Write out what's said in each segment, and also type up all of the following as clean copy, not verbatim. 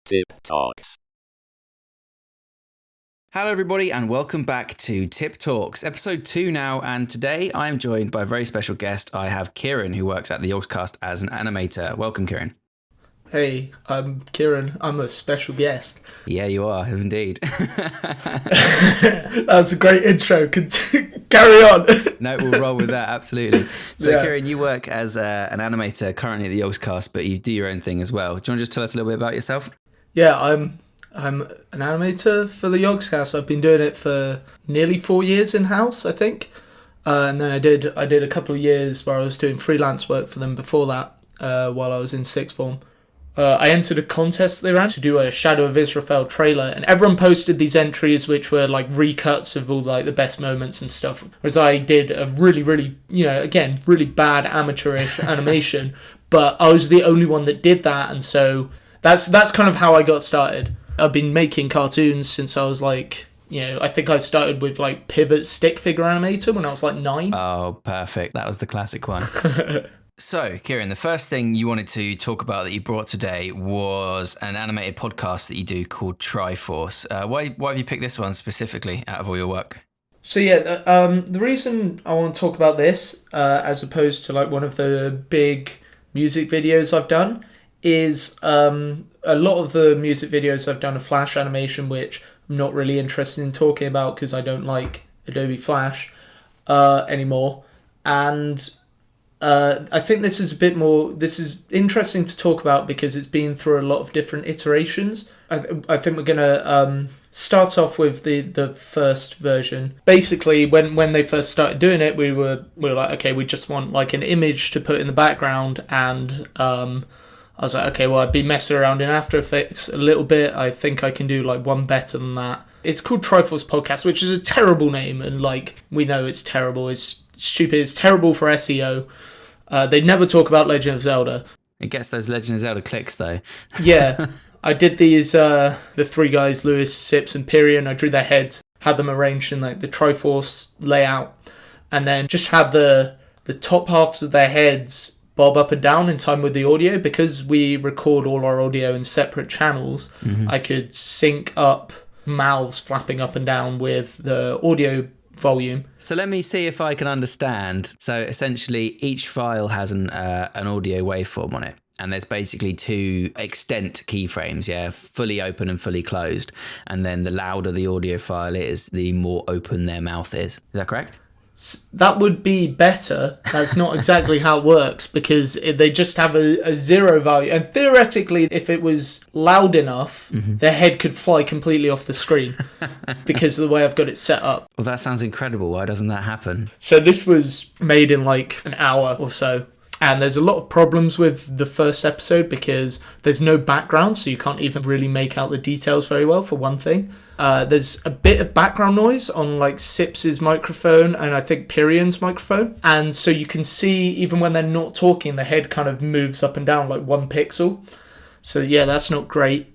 Tip Talks. Hello everybody and welcome back to Tip Talks, episode 2 now, and today I am joined by a very special guest. I have Kieran, who works at the Yogscast as an animator. Welcome, Kieran. Hey, I'm Kieran. I'm a special guest. Yeah, you are, indeed. That's a great intro. Carry on. No, we'll roll with that, absolutely. So, Yeah. Kieran, you work as an animator currently at the Yogscast, but you do your own thing as well. Do you want to just tell us a little bit about yourself? Yeah, I'm an animator for the Yogscast. I've been doing it for nearly 4 years in-house, I think. And then I did a couple of years where I was doing freelance work for them before that, while I was in sixth form. I entered a contest they ran to do a Shadow of Israfel trailer, and everyone posted these entries which were like recuts of all like the best moments and stuff. Whereas I did a really, really, again, really bad amateurish animation, but I was the only one that did that, and so that's kind of how I got started. I've been making cartoons since I was like, I think I started with like Pivot stick figure animator when I was like 9. Oh, perfect. That was the classic one. So, Kieran, the first thing you wanted to talk about that you brought today was an animated podcast that you do called Triforce. Why have you picked this one specifically out of all your work? So yeah, the reason I want to talk about this, as opposed to like one of the big music videos I've done, is a lot of the music videos I've done are Flash animation, which I'm not really interested in talking about because I don't like Adobe Flash anymore. And I think this is interesting to talk about because it's been through a lot of different iterations. I think we're going to start off with the first version. Basically, when they first started doing it, we were like, okay, we just want like an image to put in the background, and I was like, okay, well, I've been messing around in After Effects a little bit. I think I can do like one better than that. It's called Triforce Podcast, which is a terrible name, and like we know it's terrible. It's stupid. It's terrible for SEO. They never talk about Legend of Zelda. It gets those Legend of Zelda clicks, though. Yeah, I did these, the three guys, Lewis, Sips, and Pyrion. I drew their heads, had them arranged in like the Triforce layout, and then just had the top halves of their heads bob up and down in time with the audio. Because we record all our audio in separate channels, I could sync up mouths flapping up and down with the audio volume. So let me see if I can understand. So essentially, each file has an audio waveform on it, and there's basically two extent keyframes, fully open and fully closed. And then the louder the audio file is, the more open their mouth is. Is that correct? That would be better. That's not exactly how it works, because they just have a zero value. And theoretically, if it was loud enough, their head could fly completely off the screen because of the way I've got it set up. Well, that sounds incredible. Why doesn't that happen? So this was made in like an hour or so. And there's a lot of problems with the first episode because there's no background, so you can't even really make out the details very well, for one thing. There's a bit of background noise on like Sips's microphone and I think Pyrion's microphone. And so you can see, even when they're not talking, the head kind of moves up and down like 1 pixel. So yeah, that's not great.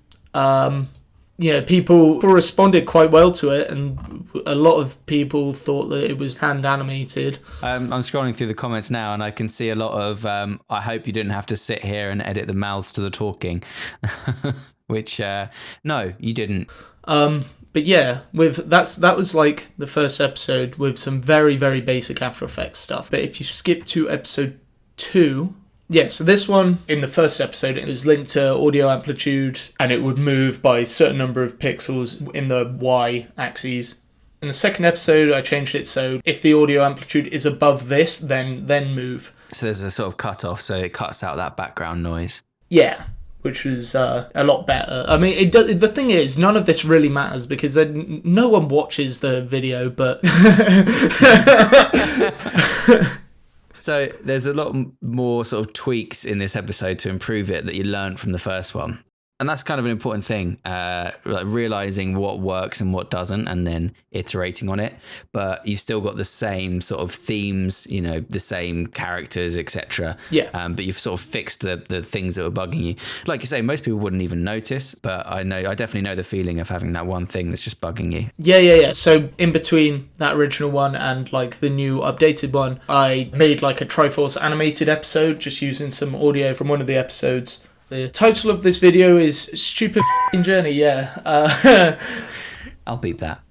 People responded quite well to it, and a lot of people thought that it was hand animated. I'm scrolling through the comments now, and I can see a lot of I hope you didn't have to sit here and edit the mouths to the talking. Which no, you didn't. But yeah, that was like the first episode with some very, very basic After Effects stuff. But if you skip to episode 2, yeah, so this one, in the first episode, it was linked to audio amplitude, and it would move by a certain number of pixels in the y-axis. In the second episode, I changed it so if the audio amplitude is above this, then move. So there's a sort of cut-off, so it cuts out that background noise. Yeah, which was a lot better. I mean, the thing is, none of this really matters because no one watches the video, but... So there's a lot more sort of tweaks in this episode to improve it that you learned from the first one. And that's kind of an important thing, like realizing what works and what doesn't, and then iterating on it. But you've still got the same sort of themes, the same characters, etc. Yeah. But you've sort of fixed the things that were bugging you. Like you say, most people wouldn't even notice, but I definitely know the feeling of having that one thing that's just bugging you. Yeah. So in between that original one and like the new updated one, I made like a Triforce animated episode just using some audio from one of the episodes. The title of this video is Stupid Journey, yeah. I'll beep that.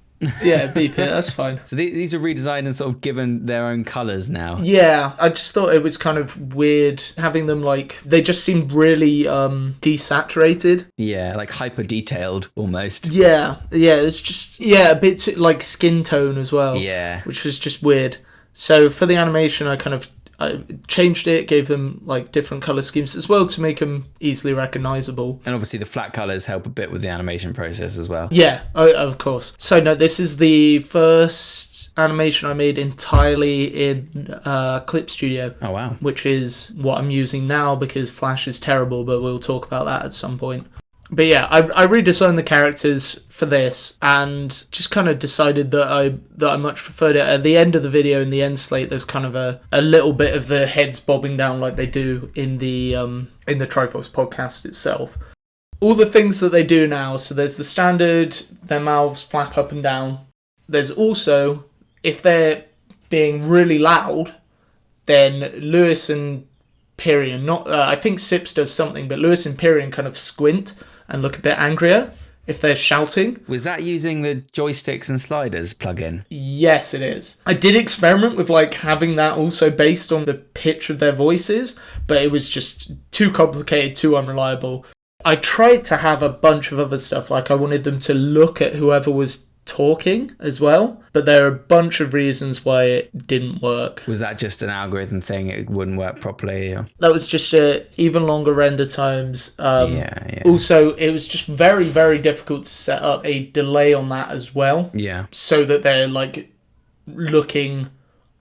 Yeah, beep it, that's fine. So these are redesigned and sort of given their own colours now. Yeah, I just thought it was kind of weird having them like, they just seemed really desaturated. Yeah, like hyper detailed almost. Yeah, it's just, a bit too, like skin tone as well. Yeah. Which was just weird. So for the animation, I changed it, gave them like different color schemes as well to make them easily recognizable. And obviously the flat colors help a bit with the animation process as well. Yeah, of course. So no, this is the first animation I made entirely in Clip Studio. Oh wow. Which is what I'm using now because Flash is terrible, but we'll talk about that at some point. But yeah, I redesigned the characters for this and just kind of decided that I much preferred it. At the end of the video, in the end slate, there's kind of a little bit of the heads bobbing down like they do in the Triforce podcast itself. All the things that they do now, so there's the standard, their mouths flap up and down. There's also, if they're being really loud, then Lewis and Pyrion, I think Sips does something, but Lewis and Pyrion kind of squint and look a bit angrier if they're shouting. Was that using the joysticks and sliders plugin? Yes, it is. I did experiment with like having that also based on the pitch of their voices, but it was just too complicated, too unreliable. I tried to have a bunch of other stuff, like I wanted them to look at whoever was talking as well, but there are a bunch of reasons why it didn't work. Was that just an algorithm thing? It wouldn't work properly? Or? That was just even longer render times. Yeah. Also, it was just very, very difficult to set up a delay on that as well. Yeah. So that they're like looking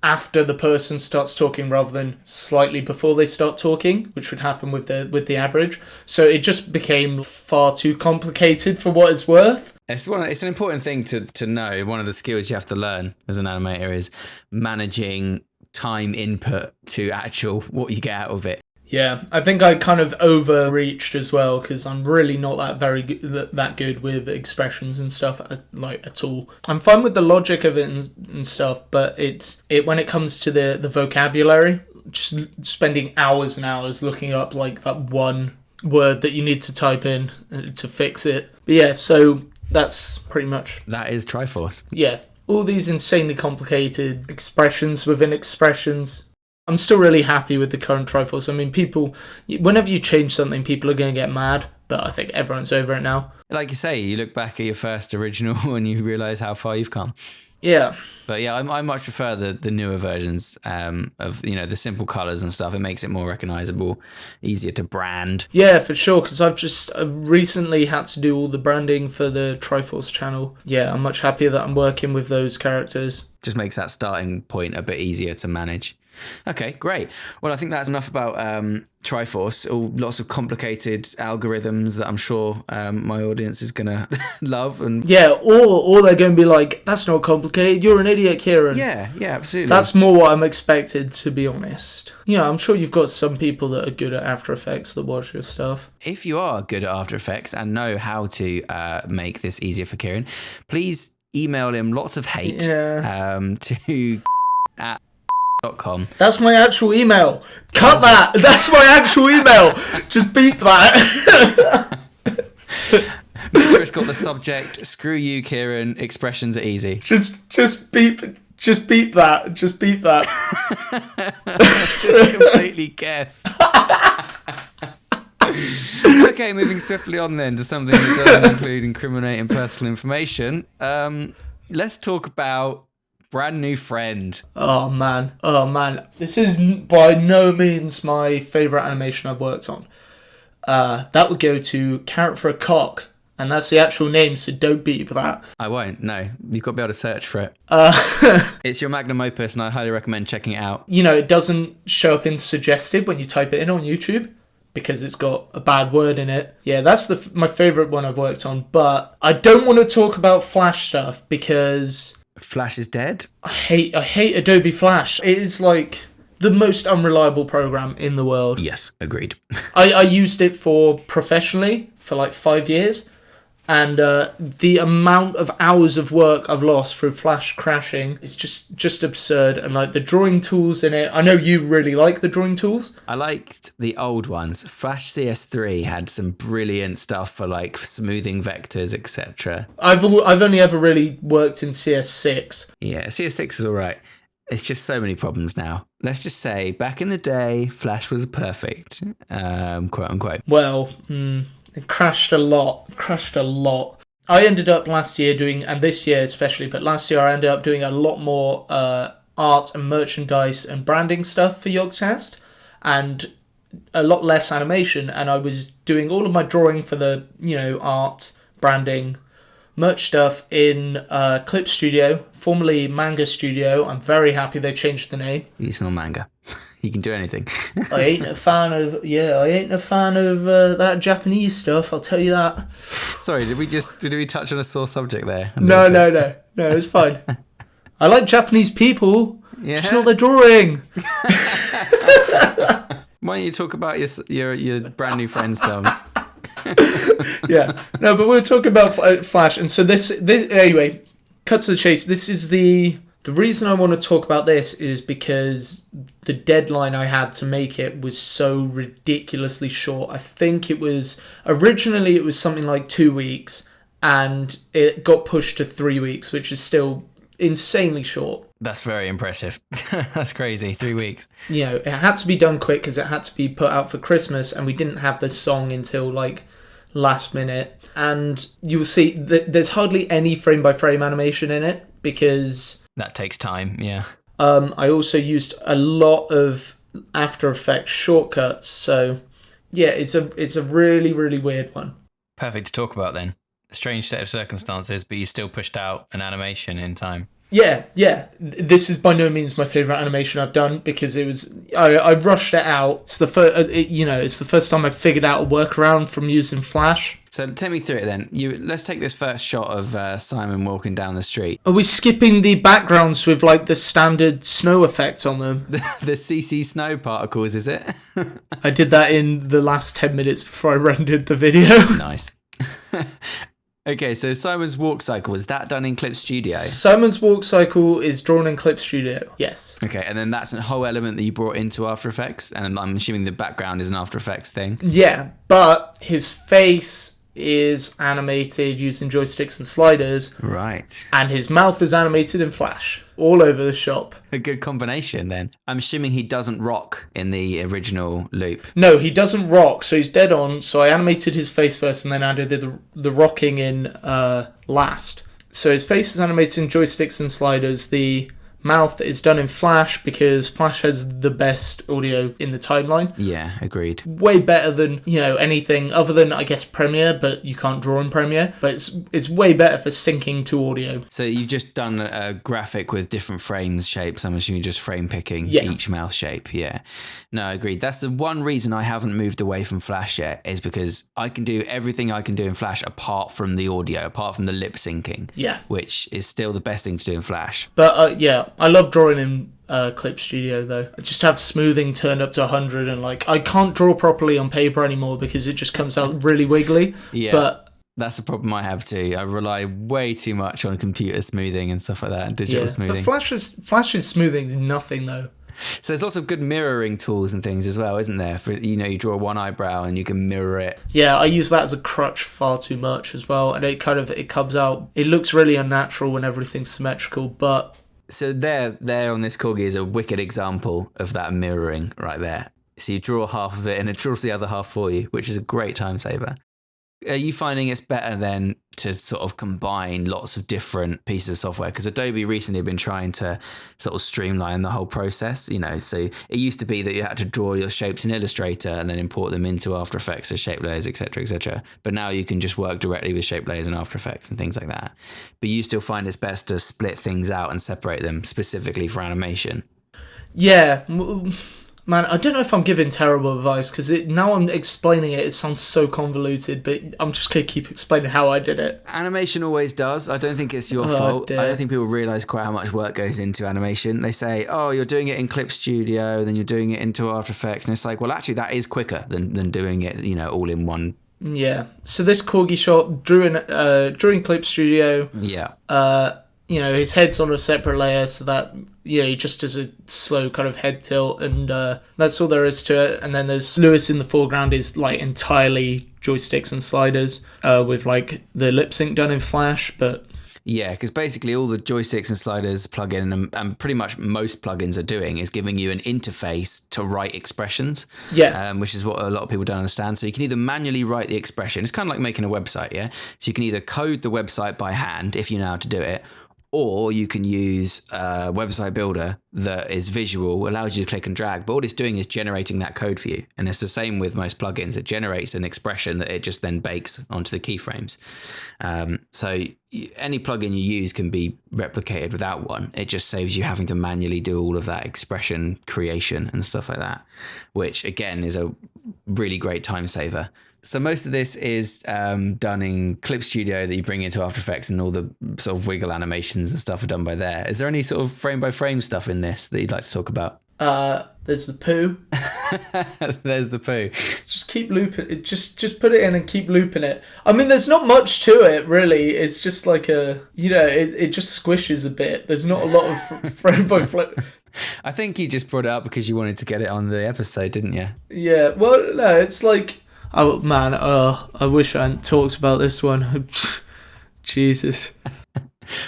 after the person starts talking rather than slightly before they start talking, which would happen with the average. So it just became far too complicated for what it's worth. It's an important thing to know. One of the skills you have to learn as an animator is managing time input to actual what you get out of it. Yeah, I think I kind of overreached as well because I'm really not that good with expressions and stuff at all. I'm fine with the logic of it and stuff, but when it comes to the vocabulary, just spending hours and hours looking up like that one word that you need to type in to fix it. But yeah, so that's pretty much... That is Triforce. Yeah, all these insanely complicated expressions within expressions. I'm still really happy with the current Triforce. I mean, whenever you change something, people are going to get mad, but I think everyone's over it now. Like you say, you look back at your first original and you realise how far you've come. Yeah. But yeah, I much prefer the newer versions of, the simple colours and stuff. It makes it more recognisable, easier to brand. Yeah, for sure, because I've recently had to do all the branding for the Triforce channel. Yeah, I'm much happier that I'm working with those characters. Just makes that starting point a bit easier to manage. Okay, great. Well, I think that's enough about Triforce. Lots of complicated algorithms that I'm sure my audience is going to love. And yeah, or they're going to be like, that's not complicated, you're an idiot, Kieran. Yeah, absolutely. That's more what I'm expected, to be honest. I'm sure you've got some people that are good at After Effects that watch your stuff. If you are good at After Effects and know how to make this easier for Kieran, please email him lots of hate to @.com. That's my actual email. Cut that. That's my actual email. Just beep that. Make sure it's got the subject, screw you, Kieran, expressions are easy. Just beep that. Just beep that. Just completely guessed. Okay, moving swiftly on then to something that doesn't include incriminating personal information. Let's talk about Brand New Friend. Oh man. This is by no means my favourite animation I've worked on. That would go to Carrot for a Cock. And that's the actual name, so don't beep that. I won't, no. You've got to be able to search for it. It's your magnum opus, and I highly recommend checking it out. It doesn't show up in suggested when you type it in on YouTube, because it's got a bad word in it. Yeah, that's my favourite one I've worked on, but I don't want to talk about Flash stuff, because... Flash is dead? I hate Adobe Flash. It is like the most unreliable program in the world. Yes, agreed. I used it professionally for like 5 years. And the amount of hours of work I've lost through Flash crashing is just absurd. And like the drawing tools in it, I know you really like the drawing tools. I liked the old ones. Flash CS3 had some brilliant stuff for like smoothing vectors, etc. I've only ever really worked in CS6. Yeah, CS6 is all right. It's just so many problems now. Let's just say back in the day, Flash was perfect, quote unquote. Well, it crashed a lot. I ended up last year doing, and this year especially, but last year I ended up doing a lot more art and merchandise and branding stuff for Yogscast, and a lot less animation. And I was doing all of my drawing for the, art, branding, merch stuff in Clip Studio, formerly Manga Studio. I'm very happy they changed the name. It's not manga. You can do anything. I ain't a fan of that Japanese stuff, I'll tell you that. Sorry, did we touch on a sore subject there? No, it's fine. I like Japanese people, just not their drawing. Why don't you talk about your brand new friend's song? Yeah, no, but we were talking about Flash, and so this anyway. Cut to the chase. This is the reason I want to talk about this is because the deadline I had to make it was so ridiculously short. I think originally it was something like 2 weeks, and it got pushed to 3 weeks, which is still insanely short. That's very impressive. That's crazy. 3 weeks. It had to be done quick because it had to be put out for Christmas, and we didn't have this song until like last minute. And you will see that there's hardly any frame by frame animation in it because that takes time. Yeah. I also used a lot of After Effects shortcuts, so yeah, it's a really, really weird one. Perfect to talk about then. A strange set of circumstances, but you still pushed out an animation in time. Yeah. This is by no means my favorite animation I've done because I rushed it out. It's the first, it's the first time I've figured out a workaround from using Flash. So take me through it then. Let's take this first shot of Simon walking down the street. Are we skipping the backgrounds with like the standard snow effect on them? The CC snow particles, is it? I did that in the last 10 minutes before I rendered the video. Nice. Okay, so Simon's walk cycle, is that done in Clip Studio? Simon's walk cycle is drawn in Clip Studio, yes. Okay, and then that's a whole element that you brought into After Effects, and I'm assuming the background is an After Effects thing. Yeah, but his face is animated using joysticks and sliders. Right. And his mouth is animated in Flash, all over the shop. A good combination then. I'm assuming he doesn't rock in the original loop. No, he doesn't rock, so he's dead on. So I animated his face first and then added the rocking in last. So his face is animated in joysticks and sliders. The mouth is done in Flash because Flash has the best audio in the timeline. Yeah, agreed. Way better than, anything other than, I guess, Premiere, but you can't draw in Premiere. But it's way better for syncing to audio. So you've just done a graphic with different frames shapes. I'm assuming just frame picking each mouth shape. Yeah. No, agreed. That's the one reason I haven't moved away from Flash yet is because I can do everything I can do in Flash apart from the audio, apart from the lip syncing. Yeah. Which is still the best thing to do in Flash. But, I love drawing in Clip Studio though. I just have smoothing turned up to 100 and I can't draw properly on paper anymore because it just comes out really wiggly. Yeah. But that's a problem I have too. I rely way too much on computer smoothing and stuff like that, and digital smoothing. But Flash's smoothing is nothing though. So there's lots of good mirroring tools and things as well, isn't there? For you draw one eyebrow and you can mirror it. Yeah, I use that as a crutch far too much as well, and it comes out. It looks really unnatural when everything's symmetrical, but. So there on this corgi is a wicked example of that mirroring right there. So you draw half of it and it draws the other half for you, which is a great time saver. Are you finding it's better then to sort of combine lots of different pieces of software? Because Adobe recently have been trying to sort of streamline the whole process, so it used to be that you had to draw your shapes in Illustrator and then import them into After Effects as shape layers, etc., etc. But now you can just work directly with shape layers in After Effects and things like that. But you still find it's best to split things out and separate them specifically for animation. Yeah. Man, I don't know if I'm giving terrible advice because now I'm explaining it sounds so convoluted, but I'm just going to keep explaining how I did it. Animation always does. I don't think it's your fault. Dear. I don't think people realise quite how much work goes into animation. They say, oh, you're doing it in Clip Studio, then you're doing it into After Effects. And it's like, well, actually, that is quicker than doing it, all in one Yeah. So this corgi shot drew in Clip Studio. Yeah. His head's on a separate layer, so that he just does a slow kind of head tilt, and that's all there is to it. And then there's Lewis in the foreground is like entirely joysticks and sliders, with like the lip sync done in Flash, but. Yeah, because basically all the joysticks and sliders plug in, and pretty much most plugins are doing is giving you an interface to write expressions. Yeah. Which is what a lot of people don't understand. So you can either manually write the expression. It's kind of like making a website, yeah? So you can either code the website by hand if you know how to do it, or you can use a website builder that is visual, allows you to click and drag, but all it's doing is generating that code for you. And it's the same with most plugins. It generates an expression that it just then bakes onto the keyframes. So any plugin you use can be replicated without one. It just saves you having to manually do all of that expression creation and stuff like that, which again is a really great time saver. So most of this is done in Clip Studio that you bring into After Effects, and all the sort of wiggle animations and stuff are done by there. Is there any sort of frame by frame stuff in this that you'd like to talk about? There's the poo. There's the poo. Just keep looping it. Just put it in and keep looping it. I mean, there's not much to it really. It's just like it just squishes a bit. There's not a lot of frame by frame. I think you just brought it up because you wanted to get it on the episode, didn't you? Yeah. Well, no, it's like. Oh man, I wish I hadn't talked about this one. Jesus.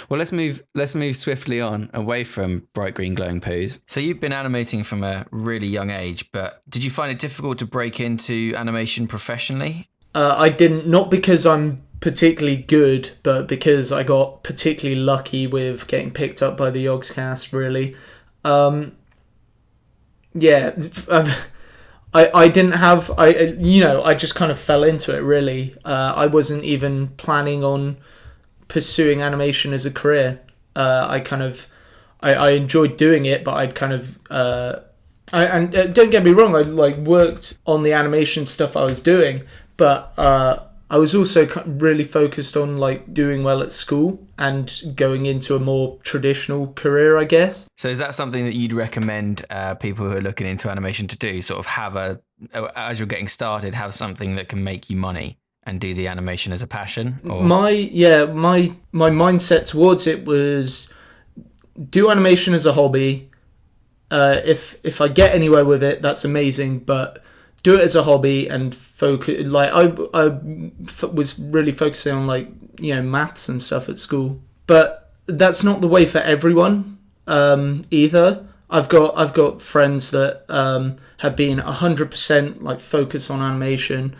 Well, let's move swiftly on away from bright green glowing poos. So you've been animating from a really young age, but did you find it difficult to break into animation professionally? I didn't, not because I'm particularly good, but because I got particularly lucky with getting picked up by the Yogscast, really. I didn't have, I just kind of fell into it, really. I wasn't even planning on pursuing animation as a career. I enjoyed doing it, but I'd kind of, don't get me wrong, I worked on the animation stuff I was doing, but I was also really focused on doing well at school and going into a more traditional career, I guess. So is that something that you'd recommend people who are looking into animation to do? Sort of as you're getting started, have something that can make you money and do the animation as a passion? Or? My mindset towards it was do animation as a hobby. If I get anywhere with it, that's amazing, but do it as a hobby and focus. I was really focusing on maths and stuff at school, but that's not the way for everyone either. I've got friends that have been 100% focused on animation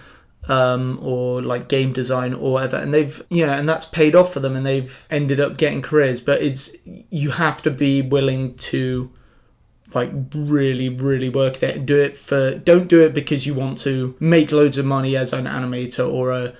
or game design or whatever, and they've and that's paid off for them, and they've ended up getting careers. But you have to be willing to really, really work at it and don't do it because you want to make loads of money as an animator or a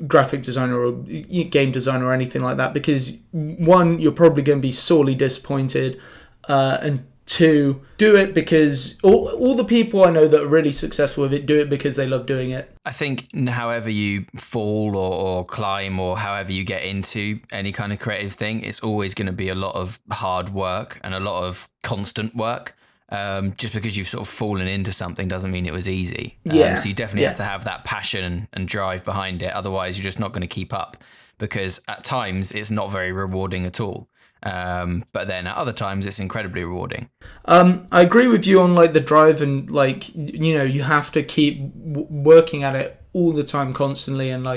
graphic designer or a game designer or anything like that, because one, you're probably going to be sorely disappointed, and two, do it because all the people I know that are really successful with it do it because they love doing it. I think however you fall or climb or however you get into any kind of creative thing, it's always going to be a lot of hard work and a lot of constant work. Just because you've sort of fallen into something doesn't mean it was easy. So you definitely have to have that passion and drive behind it. Otherwise, you're just not going to keep up, because at times it's not very rewarding at all. But then at other times it's incredibly rewarding. I agree with you on the drive, and you have to keep working at it all the time, constantly, and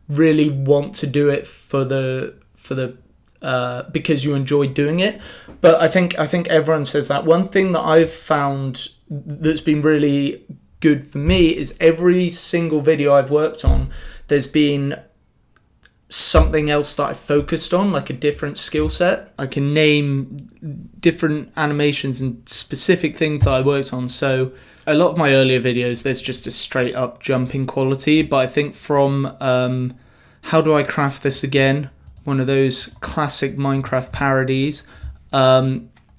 really want to do it for the because you enjoy doing it. But I think everyone says that. One thing that I've found that's been really good for me is every single video I've worked on, there's been something else that I focused on, a different skill set. I can name different animations and specific things that I worked on. So a lot of my earlier videos, there's just a straight up jumping quality, but I think from How Do I Craft This Again, one of those classic Minecraft parodies,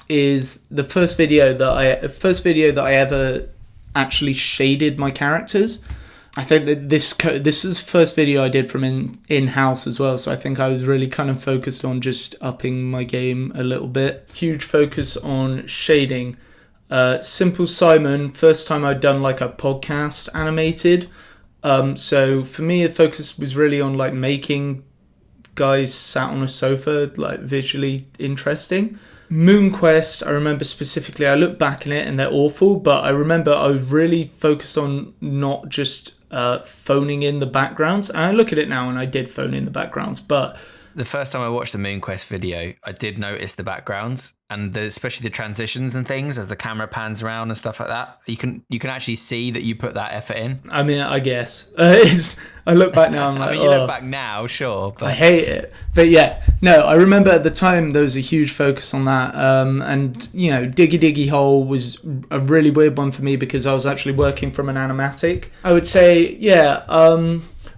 is the first video that I ever actually shaded my characters. I think that this is the first video I did from in-house as well, so I think I was really kind of focused on just upping my game a little bit. Huge focus on shading. Simple Simon, first time I'd done a podcast animated, So for me, the focus was really on like making guys sat on a sofa like visually interesting. Moon Quest, I remember specifically, I look back in it and they're awful, but I remember I was really focused on not just phoning in the backgrounds. And I look at it now and I did phone in the backgrounds, but The first time I watched the Moon Quest video, I did notice the backgrounds and especially the transitions and things as the camera pans around and stuff like that. You can actually see that you put that effort in. I mean, I guess. I look back now and I'm like, I mean, you look back now, sure, but I hate it. But yeah, no, I remember at the time there was a huge focus on that. And, you know, Diggy Diggy Hole was a really weird one for me because I was actually working from an animatic. I would say, yeah,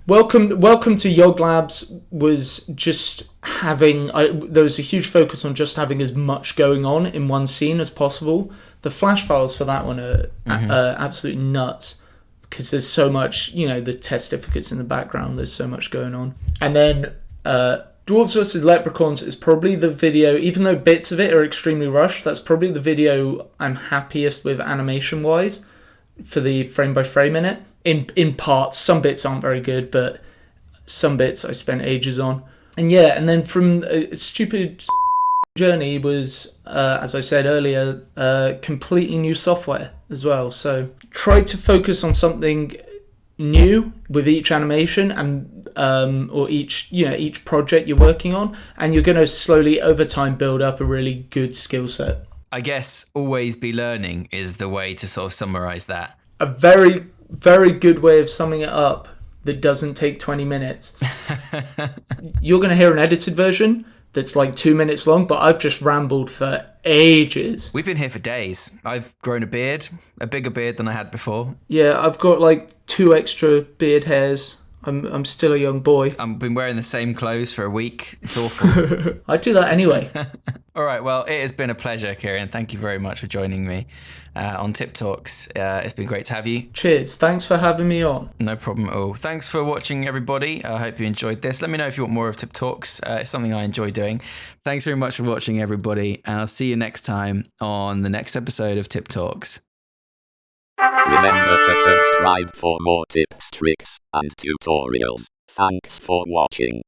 Welcome to Yog Labs was just having... there was a huge focus on just having as much going on in one scene as possible. The flash files for that one are absolutely nuts because there's so much, you know, the testificates in the background, there's so much going on. And then Dwarves vs. Leprechauns is probably the video, even though bits of it are extremely rushed, that's probably the video I'm happiest with animation-wise for the frame-by-frame in it. In parts, some bits aren't very good, but some bits I spent ages on. And yeah, and then from Stupid Journey was, as I said earlier, completely new software as well. So try to focus on something new with each animation and or each project you're working on, and you're going to slowly over time build up a really good skill set. I guess always be learning is the way to sort of summarize that. A very, very good way of summing it up that doesn't take 20 minutes. You're going to hear an edited version that's like 2 minutes long, but I've just rambled for ages. We've been here for days. I've grown a beard, a bigger beard than I had before. Yeah, I've got like 2 extra beard hairs. I'm still a young boy. I've been wearing the same clothes for a week. It's awful. I do that anyway. All right, well, it has been a pleasure, Kieran. Thank you very much for joining me on Tip Talks. It's been great to have you. Cheers. Thanks for having me on. No problem at all. Thanks for watching, everybody. I hope you enjoyed this. Let me know if you want more of Tip Talks. It's something I enjoy doing. Thanks very much for watching, everybody. And I'll see you next time on the next episode of Tip Talks. Remember to subscribe for more tips, tricks, and tutorials. Thanks for watching.